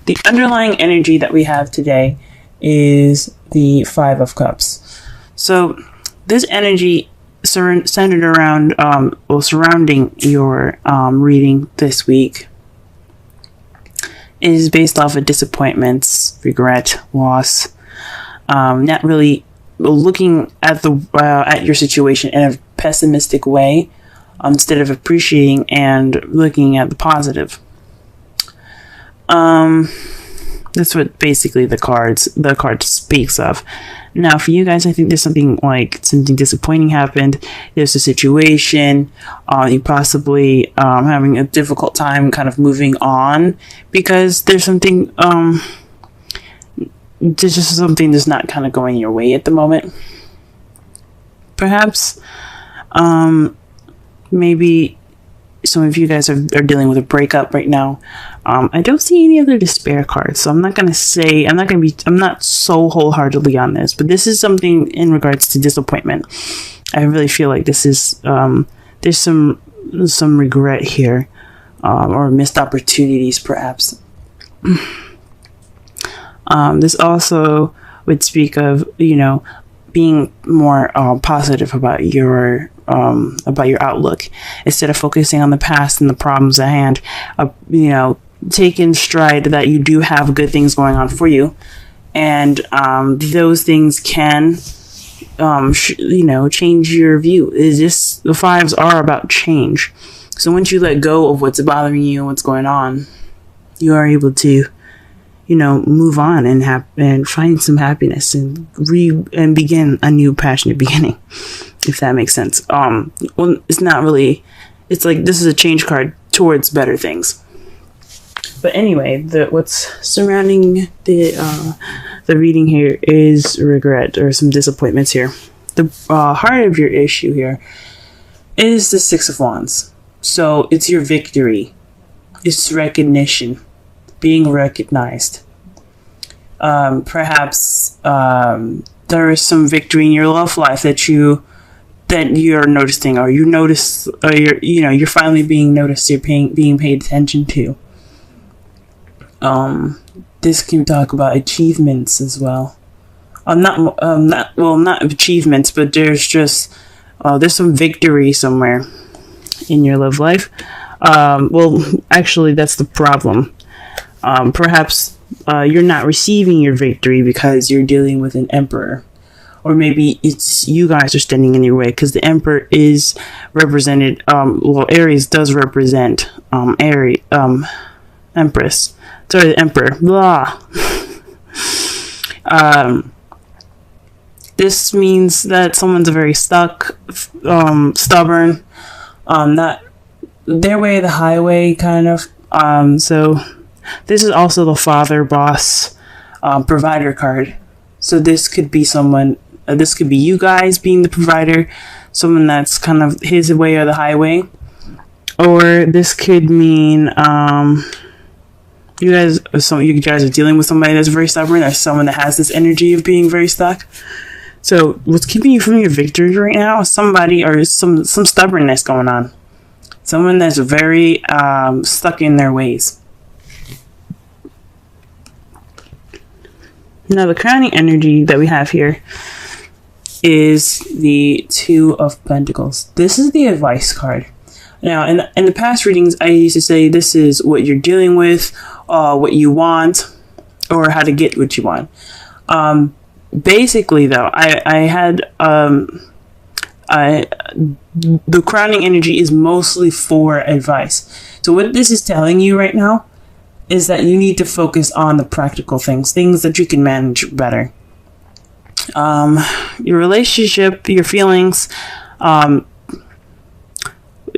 the underlying energy that we have today is the Five of Cups. So this energy centered around, surrounding your reading this week is based off of disappointments, regret, loss, not really looking at at your situation in a pessimistic way, instead of appreciating and looking at the positive. That's what basically the card speaks of. Now, for you guys, I think there's something disappointing happened. There's a situation, you possibly having a difficult time kind of moving on because there's something, there's just something that's not kind of going your way at the moment. Perhaps, maybe some of you guys are dealing with a breakup right now. I don't see any other despair cards, so I'm not so wholeheartedly on this, but this is something in regards to disappointment. I really feel like this is, there's some regret here, or missed opportunities perhaps. This also would speak of, being more positive about your outlook instead of focusing on the past and the problems at hand. Take in stride that you do have good things going on for you, and those things can change your view. The fives are about change. So once you let go of what's bothering you, what's going on, you are able to move on and find some happiness and begin a new passionate beginning, if that makes sense. Well, it's not really, it's like this is a change card towards better things. But anyway, what's surrounding the reading here is regret or some disappointments here. The heart of your issue here is the Six of Wands. So it's your victory. It's recognition. Being recognized. Perhaps there is some victory in your love life that you're noticing, or you're finally being noticed. You're being paid attention to. This can talk about achievements as well. Not achievements, but there's just there's some victory somewhere in your love life. Actually, that's the problem. Perhaps you're not receiving your victory because you're dealing with an emperor, or maybe it's you guys are standing in your way because the emperor is represented. Aries does represent Empress. Sorry, the emperor. Blah. This means that someone's very stuck, stubborn, not their way, the highway kind of. So. This is also the father, boss, provider card. So this could be someone, this could be you guys being the provider, someone that's kind of his way or the highway. Or this could mean you guys are dealing with somebody that's very stubborn, or someone that has this energy of being very stuck. So what's keeping you from your victory right now is somebody or some stubbornness going on. Someone that's very stuck in their ways. Now, the crowning energy that we have here is the Two of Pentacles. This is the advice card. Now, in the past readings, I used to say this is what you're dealing with, what you want, or how to get what you want. Basically, though, the crowning energy is mostly for advice. So what this is telling you right now is that you need to focus on the practical things that you can manage better. Your relationship, your feelings,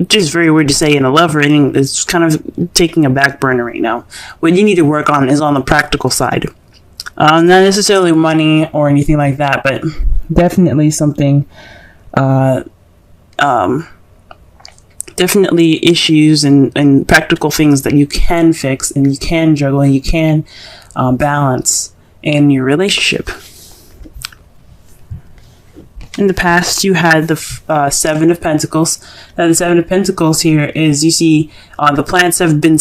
just very weird to say in a love reading, it's kind of taking a back burner right now. What you need to work on is on the practical side. Not necessarily money or anything like that, but definitely something, definitely issues and practical things that you can fix and you can juggle and you can balance in your relationship. In the past, you had the Seven of Pentacles. Now, the Seven of Pentacles here is, you see, the plants have been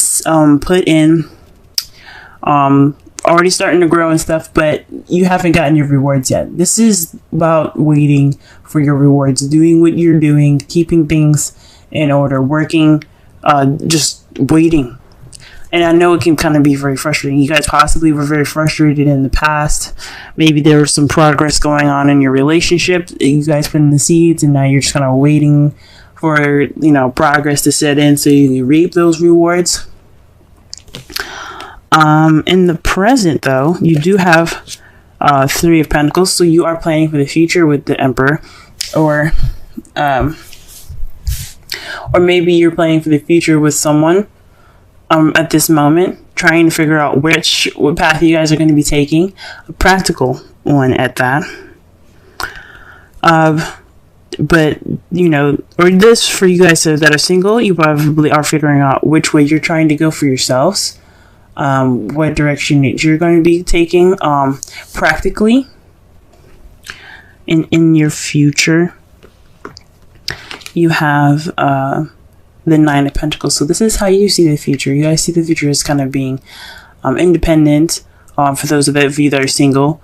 put in already starting to grow and stuff, but you haven't gotten your rewards yet. This is about waiting for your rewards, doing what you're doing, keeping things in order, working, just waiting. And I know it can kind of be very frustrating. You guys possibly were very frustrated in the past. Maybe there was some progress going on in your relationship. You guys put in the seeds, and now you're just kind of waiting for, progress to set in so you can reap those rewards. In the present, though, you do have Three of Pentacles, so you are planning for the future with the Emperor, or maybe you're planning for the future with someone at this moment, trying to figure out what path you guys are going to be taking, a practical one at that. But, or this for you guys that are single, you probably are figuring out which way you're trying to go for yourselves. What direction you're going to be taking practically in your future. You have the Nine of Pentacles. So this is how you see the future. You guys see the future as kind of being independent, for those of you that are single,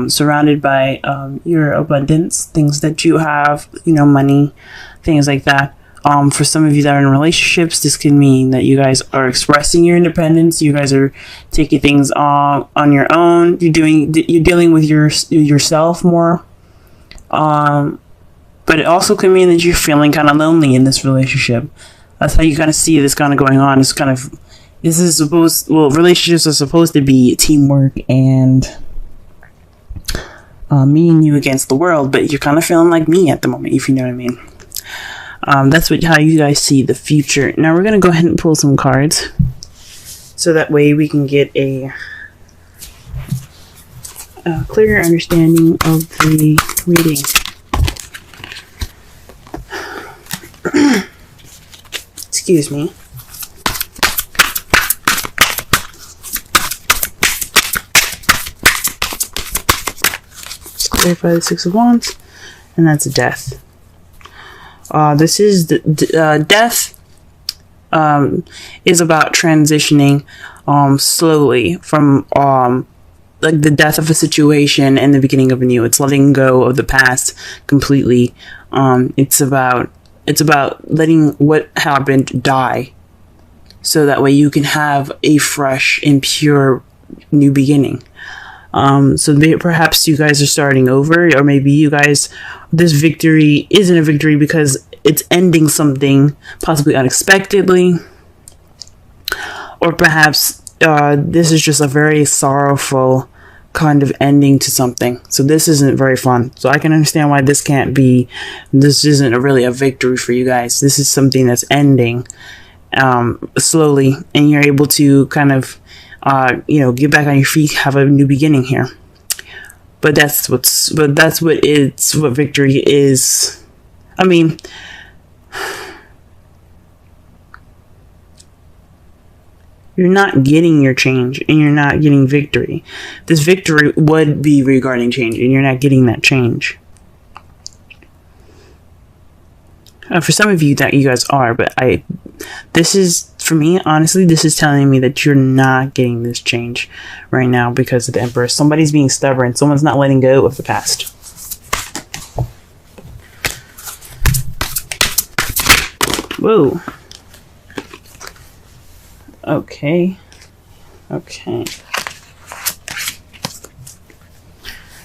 surrounded by your abundance, things that you have, money, things like that. For some of you that are in relationships, this can mean that you guys are expressing your independence. You guys are taking things on your own. You're dealing with yourself more. But it also can mean that you're feeling kind of lonely in this relationship. That's how you kind of see this kind of going on. Relationships are supposed to be teamwork and me and you against the world, but you're kind of feeling like me at the moment, if you know what I mean. That's how you guys see the future. Now we're going to go ahead and pull some cards, so that way we can get a clearer understanding of the reading. Excuse me. Let's clarify the Six of Wands, and that's Death. This is death. Is about transitioning slowly from like the death of a situation and the beginning of a new. It's letting go of the past completely. It's about letting what happened die, so that way you can have a fresh and pure new beginning. Perhaps you guys are starting over, or maybe you guys, this victory isn't a victory because it's ending something possibly unexpectedly, or perhaps this is just a very sorrowful kind of ending to something. So this isn't very fun. So I can understand why this isn't really a victory for you guys. This is something that's ending slowly, and you're able to kind of get back on your feet, have a new beginning here. But that's what victory is. I mean, you're not getting your change, and you're not getting victory. This victory would be regarding change, and you're not getting that change. For some of you that you guys are, but this is, for me, honestly, this is telling me that you're not getting this change right now because of the Emperor. Somebody's being stubborn. Someone's not letting go of the past. Whoa. Okay.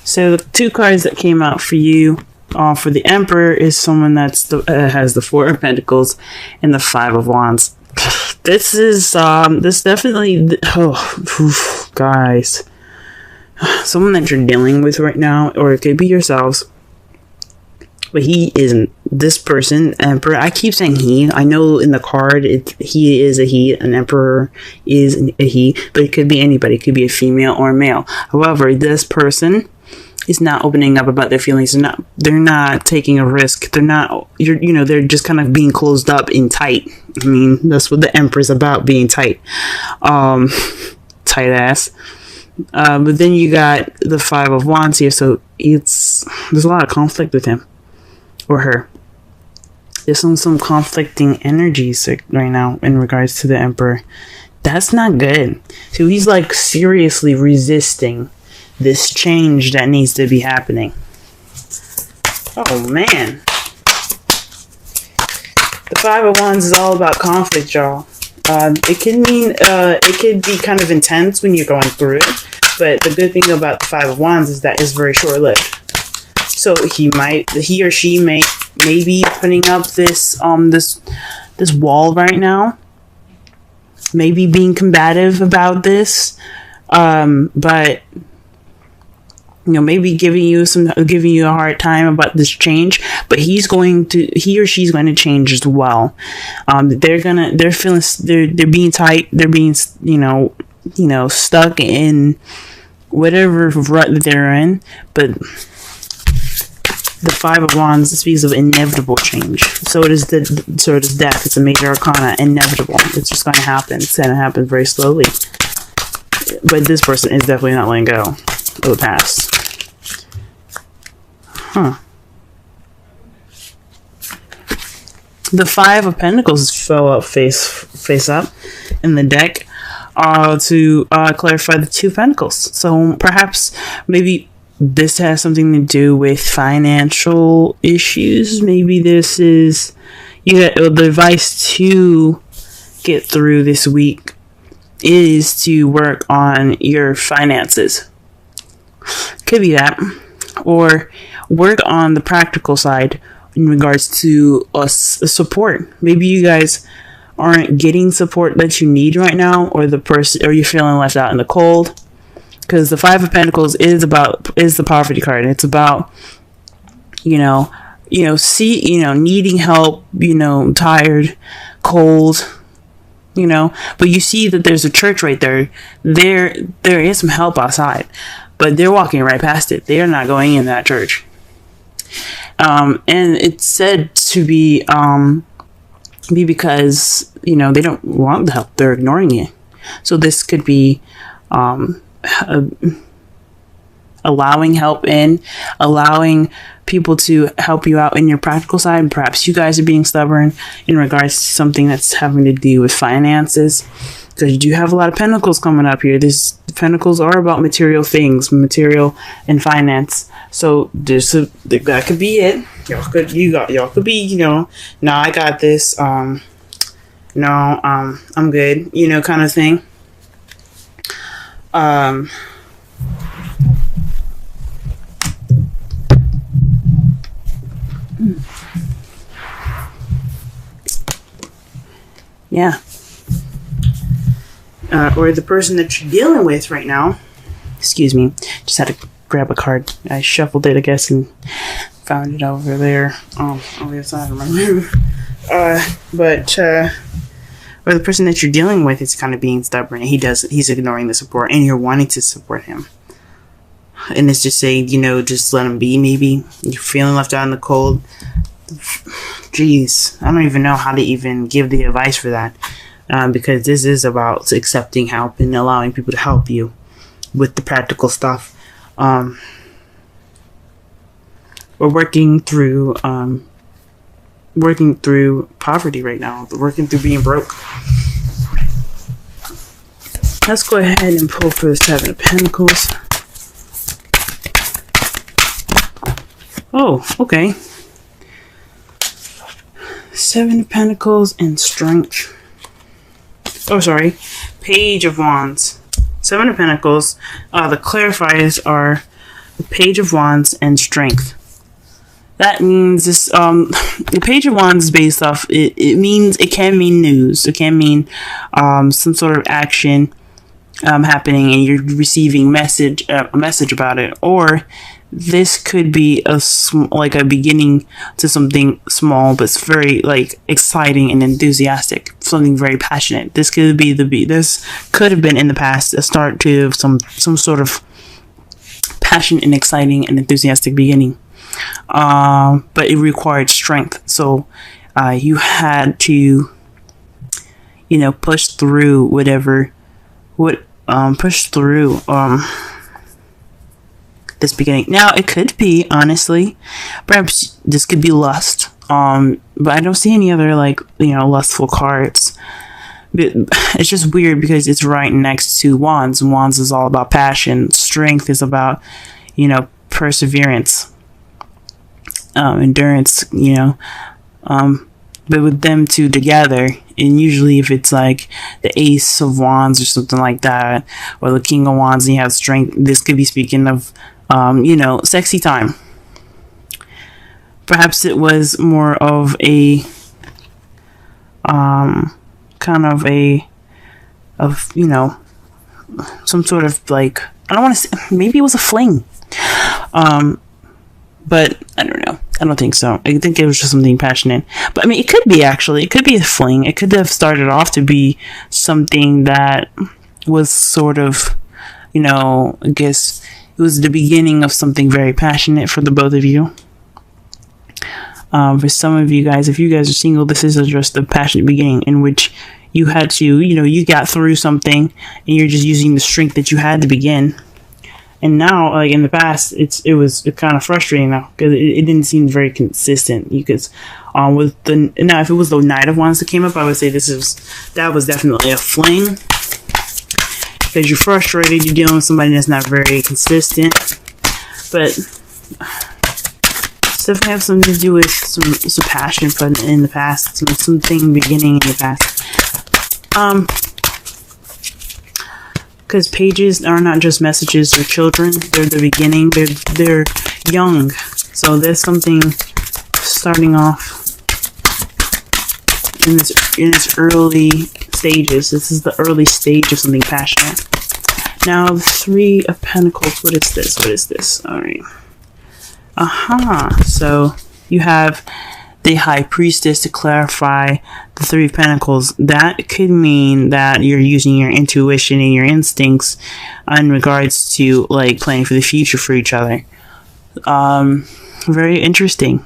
So the two cards that came out for you, for the Emperor, is someone that's has the Four of Pentacles and the Five of Wands. This is definitely, guys, someone that you're dealing with right now, or it could be yourselves. But he isn't. This person, Emperor, I keep saying he. I know in the card, he is a he. An Emperor is a he. But it could be anybody. It could be a female or a male. However, this person is not opening up about their feelings. They're not taking a risk. They're not, they're just kind of being closed up and tight. I mean, that's what the Emperor's about, being tight. Tight ass. But then you got the Five of Wands here. So there's a lot of conflict with him. Or her. There's some conflicting energies right now in regards to the Emperor. That's not good. So he's like seriously resisting this change that needs to be happening. Oh man. The Five of Wands is all about conflict, y'all. It can mean, it could be kind of intense when you're going through it, but the good thing about the Five of Wands is that it's very short-lived. So he or she may be putting up this wall right now, maybe being combative about this, but maybe giving you a hard time about this change, but he or she's going to change as well. They're being tight, they're being, stuck in whatever rut that they're in, but the Five of Wands speaks of inevitable change. So does death. It's a major arcana. Inevitable. It's just going to happen. It's going to happen very slowly. But this person is definitely not letting go of the past. The Five of Pentacles fell up face up in the deck to clarify the Two of Pentacles. So perhaps maybe this has something to do with financial issues. Maybe this is the advice to get through this week is to work on your finances. Could be that, or work on the practical side in regards to support. Maybe you guys aren't getting support that you need right now, or you're feeling left out in the cold. Because the Five of Pentacles is the poverty card. It's about, needing help, tired, cold, but you see that there's a church right there. There is some help outside, but they're walking right past it. They are not going in that church. And it's said to be because, they don't want the help. They're ignoring it. So this could be, allowing help in, allowing people to help you out in your practical side. Perhaps you guys are being stubborn in regards to something that's having to do with finances, because you do have a lot of pentacles coming up here. Pentacles are about material things, material and finance. So that could be it. Y'all could be, no, I got this. I'm good, kind of thing. Yeah. Or the person that you're dealing with right now. Excuse me. Just had to grab a card. I shuffled it, I guess, and found it over there. On the other side of my room. Or the person that you're dealing with is kind of being stubborn, and he's ignoring the support, and you're wanting to support him. And it's just saying, just let him be, maybe. You're feeling left out in the cold. Jeez, I don't even know how to even give the advice for that. Because this is about accepting help and allowing people to help you with the practical stuff. We're working through poverty right now. We're working through being broke. Let's go ahead and pull for the Seven of Pentacles. Oh, okay. Seven of Pentacles and Strength. Oh, sorry. Page of Wands. Seven of Pentacles. The clarifiers are the Page of Wands and Strength. That means this, the Page of Wands is based off, it can mean news. It can mean some sort of action happening, and you're receiving a message about it. Or this could be like a beginning to something small, but it's very exciting and enthusiastic, something very passionate. This could have been in the past a start to some sort of passion and exciting and enthusiastic beginning. But it required strength. So you had to, push through push through this beginning. Now it could be, honestly, perhaps this could be lust. But I don't see any other lustful cards. it's just weird because it's right next to Wands. And Wands is all about passion. Strength is about, perseverance, endurance, but with them two together, and usually if it's like the Ace of Wands or something like that, or the King of Wands, and you have strength, this could be speaking of, sexy time. Perhaps it was more of a, some sort of like, I don't want to say, maybe it was a fling. But I don't know. I don't think so. I think it was just something passionate. But I mean, it could be actually. It could be a fling. It could have started off to be something that was sort of, I guess it was the beginning of something very passionate for the both of you. For some of you guys, if you guys are single, this is just a passionate beginning in which you had to, you got through something and you're just using the strength that you had to begin. And now, like in the past, it was kind of frustrating now because it didn't seem very consistent. Because if it was the Knight of Wands that came up, I would say that was definitely a fling, because you're frustrated, you're dealing with somebody that's not very consistent. But it's definitely have something to do with some passion in the past, something beginning in the past. Because pages are not just messages, they're children, they're the beginning, they're young. So there's something starting off in its early stages. This is the early stage of something passionate. Now, the Three of Pentacles, what is this? Alright. So you have the High Priestess to clarify the Three of Pentacles. That could mean that you're using your intuition and your instincts in regards to like planning for the future for each other. Very interesting.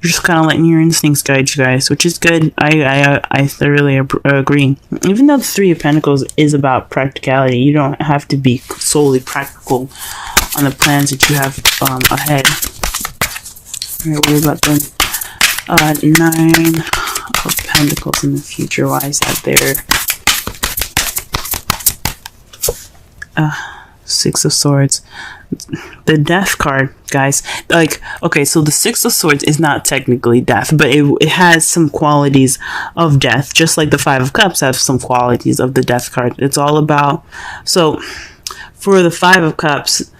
You're just kind of letting your instincts guide you guys, which is good. I thoroughly agree. Even though the Three of Pentacles is about practicality, you don't have to be solely practical on the plans that you have ahead. Alright, what about the Nine of Pentacles in the future? Why is that there? Six of Swords. The Death card, guys. Like, okay, so the Six of Swords is not technically death, but it has some qualities of death, just like the Five of Cups have some qualities of the Death card. It's all about, so for the Five of Cups,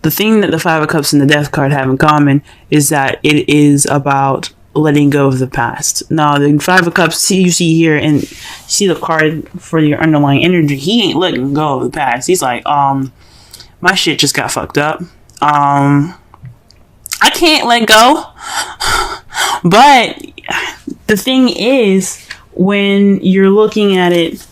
the thing that the Five of Cups and the Death card have in common is that it is about letting go of the past. Now, the Five of Cups, you see here, and see the card for your underlying energy, he ain't letting go of the past. He's like, my shit just got fucked up. I can't let go. But the thing is, when you're looking at it,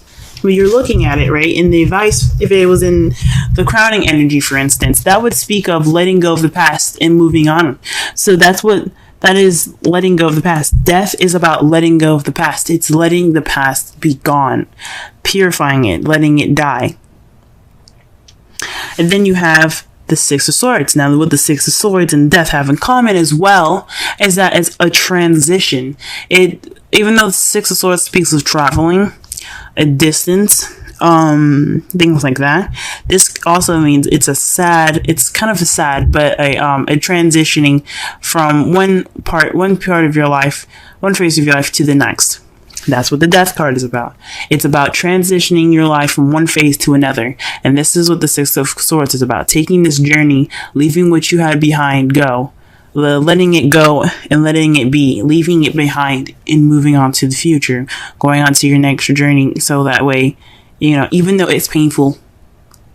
right, in the advice, if it was in the crowning energy, for instance, that would speak of letting go of the past and moving on. So that is letting go of the past. Death is about letting go of the past. It's letting the past be gone, purifying it, letting it die. And then you have the Six of Swords. Now, what the Six of Swords and Death have in common as well is that it's a transition. Even though the Six of Swords speaks of traveling, a distance, things like that, this also means it's kind of a sad, but a transitioning from one part of your life, one phase of your life to the next. That's what the Death card is about. It's about transitioning your life from one phase to another. And this is what the Six of Swords is about. Taking this journey, leaving what you had behind go. Letting it go and letting it be. Leaving it behind and moving on to the future. Going on to your next journey. So that way, even though it's painful,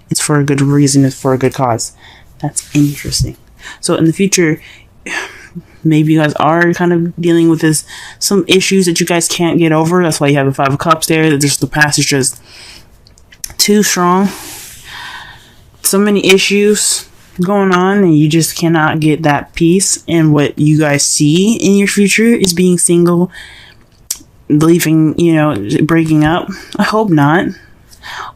it's for a good reason. It's for a good cause. That's interesting. So in the future, maybe you guys are kind of dealing with some issues that you guys can't get over. That's why you have the Five of Cups there. Just the past is just too strong. So many issues going on, and you just cannot get that peace. And what you guys see in your future is being single, leaving, breaking up. I hope not.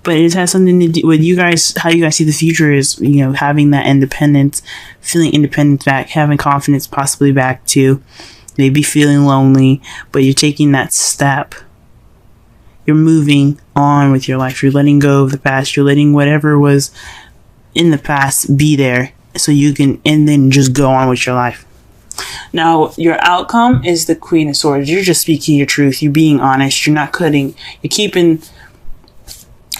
But it has something to do with you guys. How you guys see the future is, having that independence, feeling independent back, having confidence possibly back too, maybe feeling lonely, but you're taking that step You're moving on with your life. You're letting go of the past. You're letting whatever was in the past be there so you can, and then just go on with your life. Now, your outcome is the Queen of Swords. You're just speaking your truth. You're being honest. You're not cutting. You're keeping.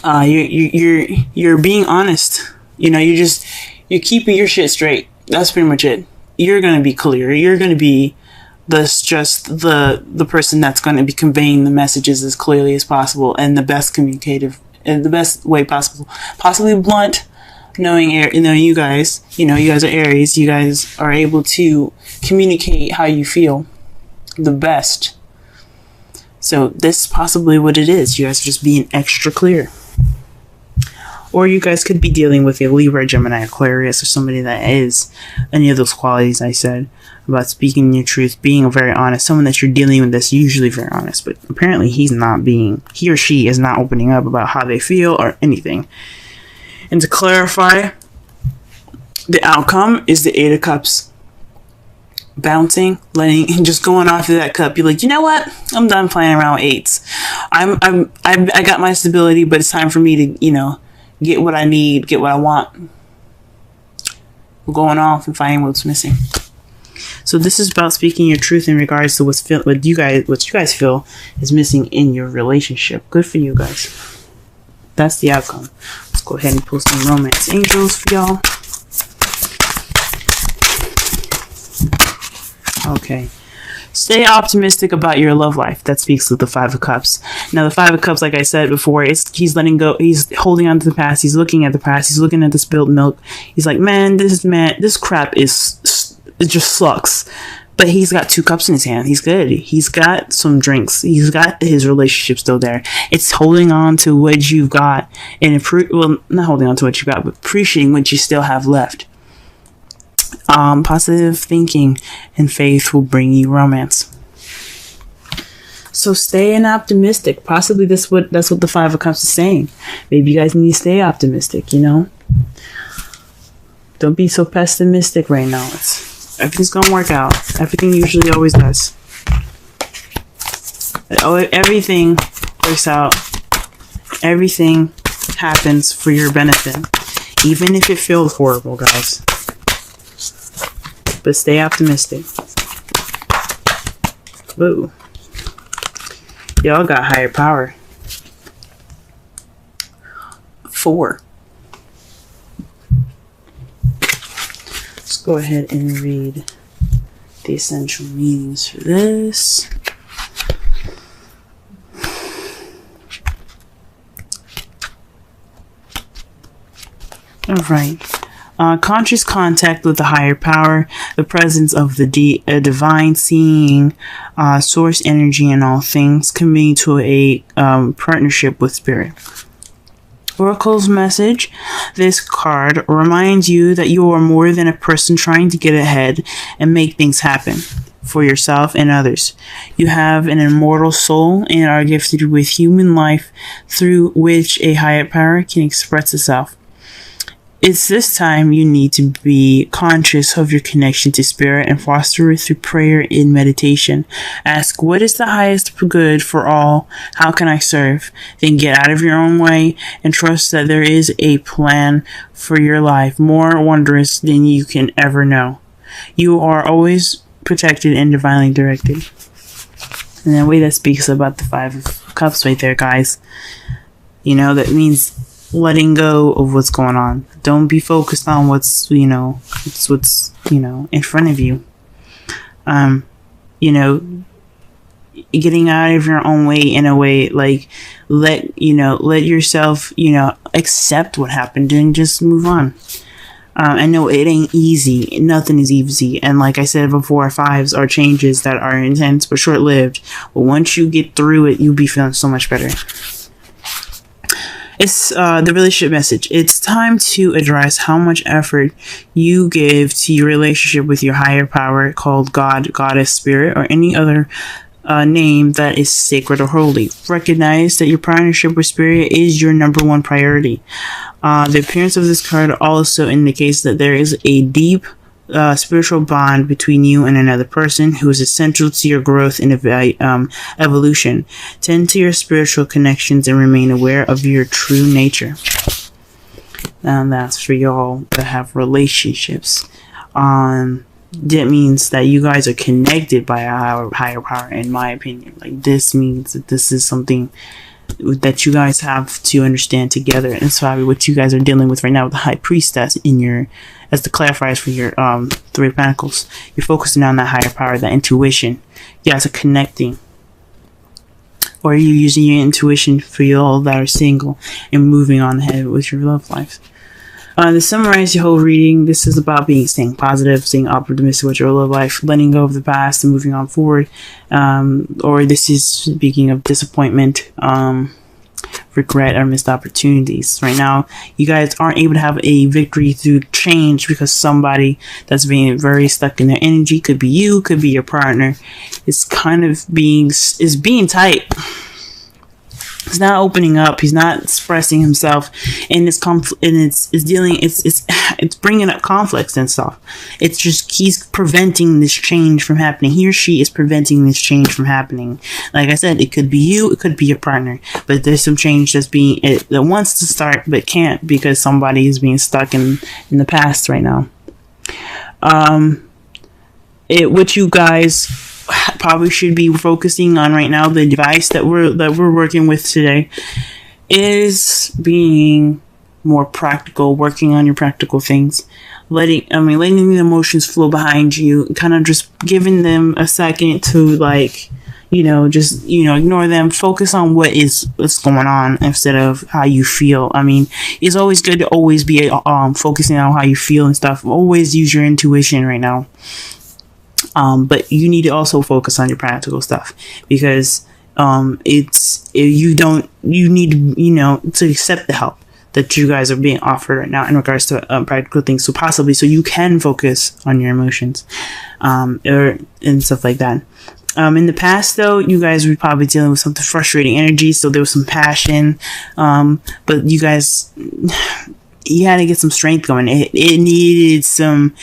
You're being honest. You know, you're keeping your shit straight. That's pretty much it. You're gonna be clear. You're gonna be the person that's going to be conveying the messages as clearly as possible and the best communicative in the best way possible. Possibly blunt. Knowing you guys, you guys are Aries. You guys are able to communicate how you feel the best. So this is possibly what it is. You guys are just being extra clear. Or you guys could be dealing with a Libra, Gemini, Aquarius, or somebody that is any of those qualities I said about speaking your truth, being very honest. Someone that you're dealing with that's usually very honest, but apparently he or she is not opening up about how they feel or anything. And to clarify, the outcome is the 8 of Cups. Bouncing, just going off of that cup. You're like, you know what? I'm done playing around with 8s. I got my stability, but it's time for me to, get what I need, get what I want. We're going off and finding what's missing. So this is about speaking your truth in regards to what you guys feel is missing in your relationship. Good for you guys. That's the outcome. Let's go ahead and pull some romance angels for y'all. Okay. Stay optimistic about your love life. That speaks with the 5 of Cups. Now, the 5 of Cups, like I said before, he's letting go. He's holding on to the past. He's looking at the past. He's looking at the spilled milk. He's like, this crap it just sucks. But he's got 2 cups in his hand. He's good. He's got some drinks. He's got his relationship still there. It's holding on to what you've got and not holding on to what you got, but appreciating what you still have left. Positive thinking and faith will bring you romance. So stay optimistic. Possibly that's what the 5 of Cups is saying. Maybe you guys need to stay optimistic. Don't be so pessimistic right now. Everything's gonna work out. Everything usually always does. Everything works out. Everything happens for your benefit. Even if it feels horrible, guys. But stay optimistic. Whoa. Y'all got higher power. 4. Let's go ahead and read the essential meanings for this. Alright. Conscious contact with the higher power, the presence of the divine, seeing source energy in all things, committing to a partnership with spirit. Oracle's message. This card reminds you that you are more than a person trying to get ahead and make things happen for yourself and others. You have an immortal soul and are gifted with human life through which a higher power can express itself. It's this time you need to be conscious of your connection to spirit and foster it through prayer and meditation. Ask, what is the highest good for all? How can I serve? Then get out of your own way and trust that there is a plan for your life more wondrous than you can ever know. You are always protected and divinely directed. And that way that speaks about the 5 of Cups right there, guys. That means letting go of what's going on. Don't be focused on what's in front of you. Getting out of your own way in a way, like let yourself, accept what happened and just move on. I know it ain't easy. Nothing is easy. And like I said before, 5s are changes that are intense but short-lived. But once you get through it, you'll be feeling so much better. It's the relationship message. It's time to address how much effort you give to your relationship with your higher power, called God, Goddess, Spirit, or any other name that is sacred or holy. Recognize that your partnership with Spirit is your number 1 priority. The appearance of this card also indicates that there is a deep spiritual bond between you and another person who is essential to your growth and evolution. Tend to your spiritual connections and remain aware of your true nature. And that's for y'all that have relationships. That means that you guys are connected by a higher power, in my opinion. Like, this means that this is something that you guys have to understand together. And it's probably what you guys are dealing with right now with the High Priestess in your, as the clarifiers for your Three of Pentacles. You're focusing on that higher power, that intuition. You guys are connecting. Or you're using your intuition for you all that are single and moving on ahead with your love life. To summarize your whole reading, this is about staying positive, staying optimistic with your love life, letting go of the past and moving on forward. Or this is speaking of disappointment, regret, or missed opportunities. Right now, you guys aren't able to have a victory through change because somebody that's being very stuck in their energy, could be you, could be your partner, is kind of being tight. He's not opening up. He's not expressing himself, and it's bringing up conflicts and stuff. It's just he's preventing this change from happening. He or she is preventing this change from happening. Like I said, it could be you, it could be your partner, but there's some change that wants to start but can't because somebody is being stuck in the past right now. What you guys probably should be focusing on right now, the device that we're working with today, is being more practical, working on your practical things, letting the emotions flow behind you, kind of just giving them a second to ignore them, focus on what's going on instead of how you feel. It's always good to always be focusing on how you feel and stuff. Always use your intuition right now. But you need to also focus on your practical stuff, because you need to accept the help that you guys are being offered right now in regards to practical things, so you can focus on your emotions and stuff like that. In the past, though, you guys were probably dealing with something frustrating energy, so there was some passion, but you guys, you had to get some strength going. It needed some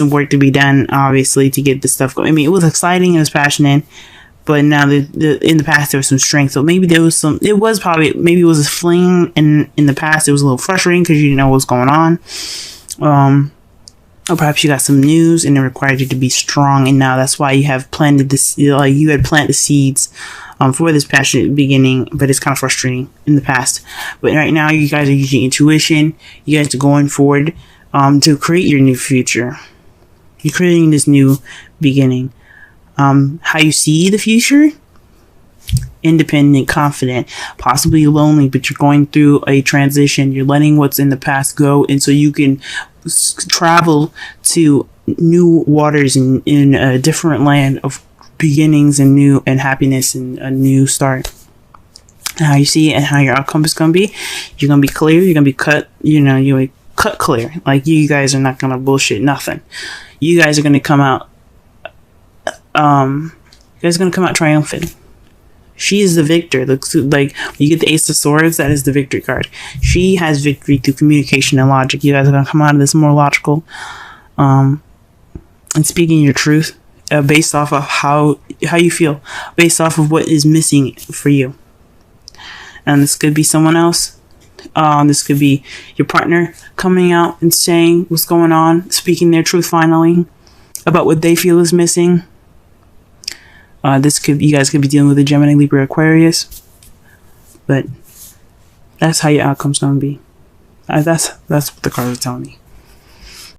work to be done, obviously, to get this stuff going. It was exciting, it was passionate, but now in the past there was some strength. So maybe it was a fling, and in the past it was a little frustrating because you didn't know what was going on. Or perhaps you got some news and it required you to be strong, and now that's why you have planted this. You had planted the seeds for this passionate beginning, but it's kind of frustrating in the past. But right now, you guys are using intuition. You guys are going forward to create your new future. You're creating this new beginning. How you see the future? Independent, confident, possibly lonely, but you're going through a transition. You're letting what's in the past go, and so you can travel to new waters in a different land of beginnings and happiness and a new start. And how you see it and how your outcome is going to be, you're going to be clear, you're going to be cut, you're cut clear. Like, you guys are not going to bullshit nothing. You guys are going to come out triumphant. She is the victor. Like, when you get the Ace of Swords, that is the victory card. She has victory through communication and logic. You guys are going to come out of this more logical and speaking your truth, based off of how you feel, based off of what is missing for you. And this could be someone else. This could be your partner coming out and saying what's going on, speaking their truth finally about what they feel is missing. You guys could be dealing with a Gemini, Libra, Aquarius, but that's how your outcome's gonna be. That's what the cards are telling me.